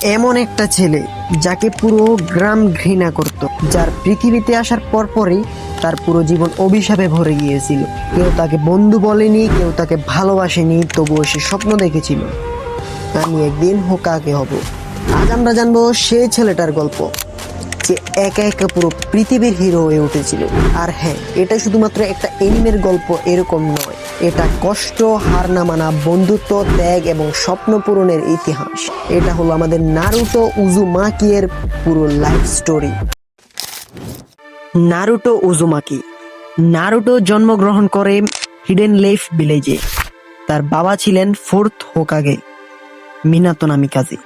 এমন একটা ছেলে যাকে পুরো গ্রাম ঘৃণা করত, যার পৃথিবীতে আসার পরপরই তার পুরো জীবন অভিশাপে ভরে গিয়েছিল। কেউ তাকে বন্ধু বলেনি, কেউ তাকে ভালোবাসেনি, তবুও সে স্বপ্ন দেখেছিল আমি একদিন হোকাগে হব। আজ আমরা জানবো সেই ছেলেটার গল্প, যে একা একা পুরো পৃথিবীর হিরো হয়ে উঠেছিল। আর হ্যাঁ, এটা শুধুমাত্র একটা এনিমের গল্প এরকম নয়, এটা কষ্ট, হার না মানা, বন্ধুত্ব, ত্যাগ এবং স্বপ্ন পূরণের ইতিহাস। এটা হলো আমাদের নারুটো উজুমাকি এর পুরো life story. Naruto Uzumaki. Naruto জন্মগ্রহণ করে হিডেন লেফ ভিলেজে। তার বাবা ছিলেন ফোর্থ হোকাগে মিনাতো নামিকাজে,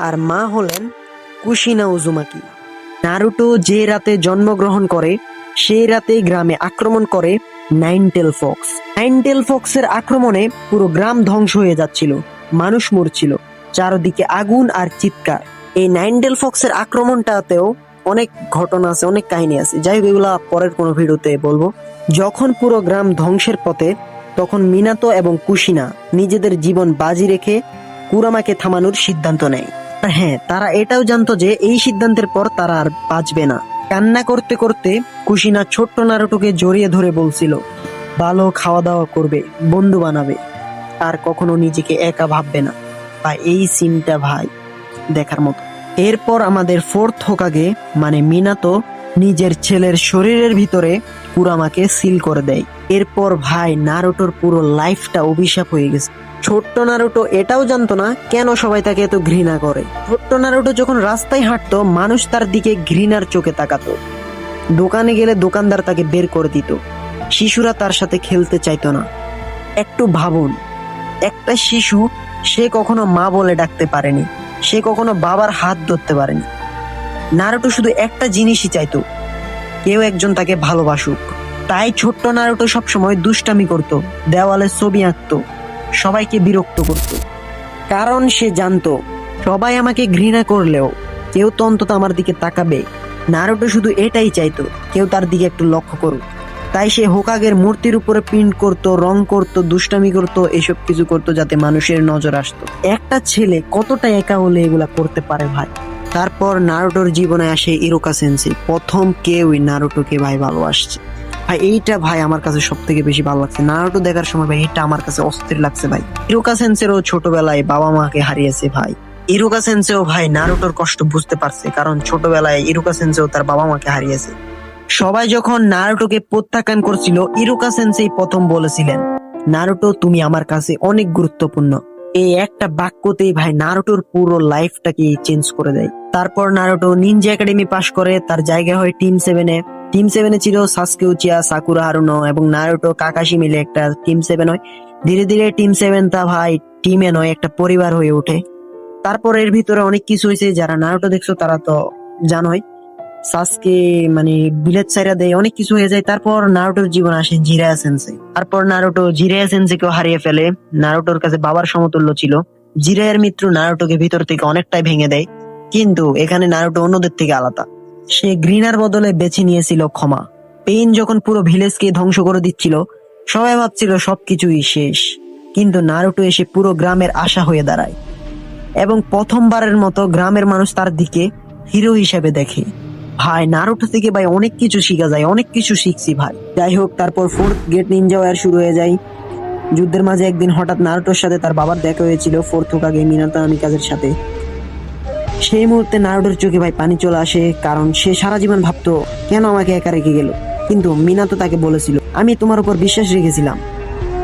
আর মা হলেন কুশিনা উজুমাকি। নারুটো যে রাতে জন্মগ্রহণ করে সেই রাতে গ্রামে আক্রমণ করে নাইনটেল ফক্স। নাইনটেল ফক্সের আক্রমণে পুরো গ্রাম ধ্বংস হয়ে যাচ্ছিল, মানুষ মরছিল, চারদিকে আগুন আর চিৎকার। এই নাইনটেল ফক্সের আক্রমণটাতেও অনেক ঘটনা আছে, অনেক কাহিনী আছে, যাই হোক এগুলা পরের কোনো ভিডিওতে বলবো। যখন পুরো গ্রাম ধ্বংসের পথে, তখন মিনাতো এবং কুশিনা নিজেদের জীবন বাজি রেখে কুরামাকে থামানোর সিদ্ধান্ত নেয়। আর হ্যাঁ, তারা এটাও জানতো যে এই সিদ্ধান্তের পর তারা আর বাঁচবে না। কান্না করতে করতে কুশিনা ছোট্ট নারুটোকে জড়িয়ে ধরে বলছিল ভালো খাওয়া দাওয়া করবে, বন্ধু বানাবে, আর কখনো নিজেকে একা ভাববে না। বা এই সিনটা ভাই দেখার মতো। এরপর আমাদের ফোর্থ হোকাগে মানে মিনাতো নিজের ছেলের শরীরের ভিতরে কুরামাকে সিল করে দেয়। এরপর ভাই নারুটোর পুরো লাইফটা অভিশাপ হয়ে গেছে। ছোট্ট নারুটো এটাও জানতো না কেন সবাই তাকে এত ঘৃণা করে। ছোট্ট নারুটো যখন রাস্তায় হাঁটতো, মানুষ তার দিকে ঘৃণার চোখে তাকাতো। দোকানে গেলে দোকানদার তাকে বের করে দিত। শিশুরা তার সাথে খেলতে চাইতো না। একটু ভাবুন, একটা শিশু, সে কখনো মা বলে ডাকতে পারেনি, সে কখনো বাবার হাত ধরতে পারেনি। নারুটো শুধু একটা জিনিসই চাইতো, কেউ একজন তাকে ভালোবাসুক। তাই ছোট্ট নারুটো সবসময় দুষ্টামি করত, দেওয়ালে ছবি আঁকতো, সবাইকে বিরক্ত করত। কারণ সে জানতো সবাই আমাকে ঘৃণা করলেও কেউ তো অন্তত আমার দিকে তাকাবে। নারুটো শুধু এটাই চাইতো, কেউ তার দিকে একটু লক্ষ্য করুক। তাই সে হোকাগের মূর্তির উপরে প্রিন্ট করত, রং করত, দুষ্টামি করত, এসব কিছু করতো যাতে মানুষের নজর আসতো। একটা ছেলে কতটা একা হলে এগুলা করতে পারে ভাই। তারপর নারুটোর জীবনে আসে ইরোকা সেন্সেই। প্রথম কেউই নারুটোকে ভাই ভালোবাসছে। ভাই এইটা ভাই আমার কাছে সব থেকে বেশি ভালো লাগছে। নারুটো দেখার সময় ভাই এটা আমার কাছে অস্থির লাগছে ভাই। ইরোকা সেন্সেরও ছোটবেলায় বাবা মাকে হারিয়েছে ভাই। ইরোকা সেন্সেও ভাই নারুটোর কষ্ট বুঝতে পারছে, কারণ ছোটবেলায় ইরোকা সেন্সেও তার বাবা মাকে হারিয়েছে। সবাই যখন নারুটোকে প্রত্যাখ্যান করছিল, ইরোকা সেন্সেই প্রথম বলেছিলেন নারুটো তুমি আমার কাছে অনেক গুরুত্বপূর্ণ। এই একটা বাক্যতেই ভাই নারুটোর পুরো লাইফটাকে চেঞ্জ করে দেয়। তারপর নারুটো নিনজা একাডেমি পাশ করে, তার জায়গা হয় টিম 7-এ। টিম 7-এ ছিল সাসকে উচিয়া, সাকুরা হারুনো এবং নারুটো, কাকাশি মিলে একটা টিম 7 হয়। ধীরে ধীরে টিম 7 টা ভাই টিমে নয়, একটা পরিবার হয়ে ওঠে। তারপর এর ভিতরে অনেক কিছু হয়েছে, যারা নারুটো দেখছো তারা তো জানোই। সাসকে মানে বিলেত ছাইরা দেয়, অনেক কিছু হয়ে যায়। তারপর নারুটোর জীবন আসে জিরায়া সেন্সেই। তারপর নারুটো জিরায়া সেন্সেকেও হারিয়ে ফেলে। নারুটোর কাছে বাবার সমতুল্য ছিল। জিরায়ার মৃত্যু নারুটোকে ভিতর থেকে অনেকটাই ভেঙে দেয়, কিন্তু এখানে নারুটো অন্যদের থেকে আলাদা। সে ঘৃণার বদলে বেছে নিয়েছিল ক্ষমা। পেইন যখন পুরো ভিলেজকে ধ্বংস করে দিচ্ছিল, সবাই ভাবছিল সবকিছুই শেষ, কিন্তু নারুটো এসে পুরো গ্রামের আশা হয়ে দাঁড়ায় এবং প্রথমবারের মতো গ্রামের মানুষ তার দিকে হিরো হিসেবে দেখে। ভাই নারুটো থেকে ভাই অনেক কিছু শিখা যায়, অনেক কিছু শিখছি ভাই। যাই হোক, তারপর ফোর্থ গেট নিনজা ওয়ার শুরু হয়ে যায়। যুদ্ধের মাঝে একদিন হঠাৎ নারুটোর সাথে তার বাবার দেখা হয়েছিল ফোর্থ হোকাগে মিনাতো নামিকাজের সাথে। সেই মুহূর্তে নারুটোর চোখে ভাই পানি চলে আসে, কারণ সে সারা জীবন ভাবতো কেন আমাকে একা রেখে গেল। কিন্তু মিনাতো তাকে বলেছিল আমি তোমার উপর বিশ্বাস রেখেছিলাম।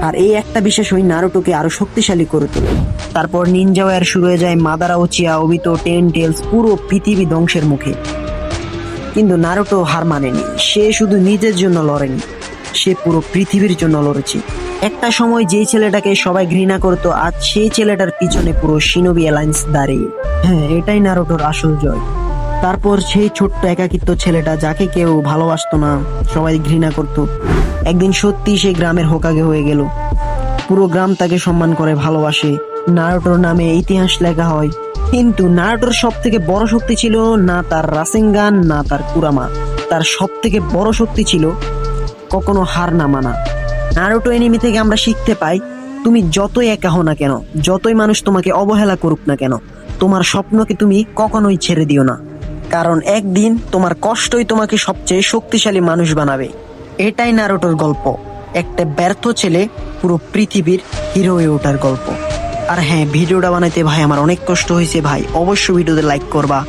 আর এই একটা বিশ্বাসই নারুটোকে আরো শক্তিশালী করে তোলে। তারপর নিনজা ওয়ার শুরু হয়ে যায়। Madara Uchiha, Obito, ten tails, পুরো পৃথিবী ধ্বংসের মুখে। কিন্তু নারুটো হার মানেনি। সে শুধু নিজের জন্য লড়েনি, সে পুরো পৃথিবীর জন্য লড়েছে। একটা সময় যেই ছেলেটাকে সবাই ঘৃণা করতো, আজ সেই ছেলেটার পিছনে পুরো শিনোবি অ্যালায়েন্স দাঁড়িয়ে। হ্যাঁ, এটাই নারুটোর আসল জয়। তারপর সেই ছোট্ট একাকিত্ব ছেলেটা, যাকে কেউ ভালোবাসতো না, সবাই ঘৃণা করত, একদিন সত্যি সেই গ্রামের হোকাগে হয়ে গেল। পুরো গ্রাম তাকে সম্মান করে, ভালোবাসে। নারুটোর নামে ইতিহাস লেখা হয়। কিন্তু নারুটোর সব থেকে বড় শক্তি ছিল না তার রাসেনগান, না তার কুরামা। তার সব থেকে বড় শক্তি ছিল কখনো হার না মানা। নারুটো এনিমি থেকে আমরা শিখতে পাই, তুমি যতই একা হও না কেন, যতই মানুষ তোমাকে অবহেলা করুক না কেন, তোমার স্বপ্নকে তুমি কখনোই ছেড়ে দিও না, কারণ একদিন তোমার কষ্টই তোমাকে সবচেয়ে শক্তিশালী মানুষ বানাবে। এটাই নারুটোর গল্প, একটা ব্যর্থ ছেলে পুরো পৃথিবীর হিরো হয়ে ওঠার গল্প। আর হ্যাঁ, ভিডিওটা বানাইতে ভাই আমার অনেক কষ্ট হয়েছে ভাই, অবশ্যই ভিডিওতে লাইক করবা।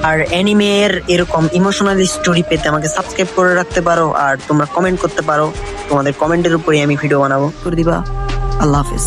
আর অ্যানিমের এরকম ইমোশনাল স্টোরি পেতে আমাকে সাবস্ক্রাইব করে রাখতে পারো, আর তোমরা কমেন্ট করতে পারো, তোমাদের কমেন্টের উপরে আমি ভিডিও বানাবো করে দিবা। আল্লাহ হাফেজ।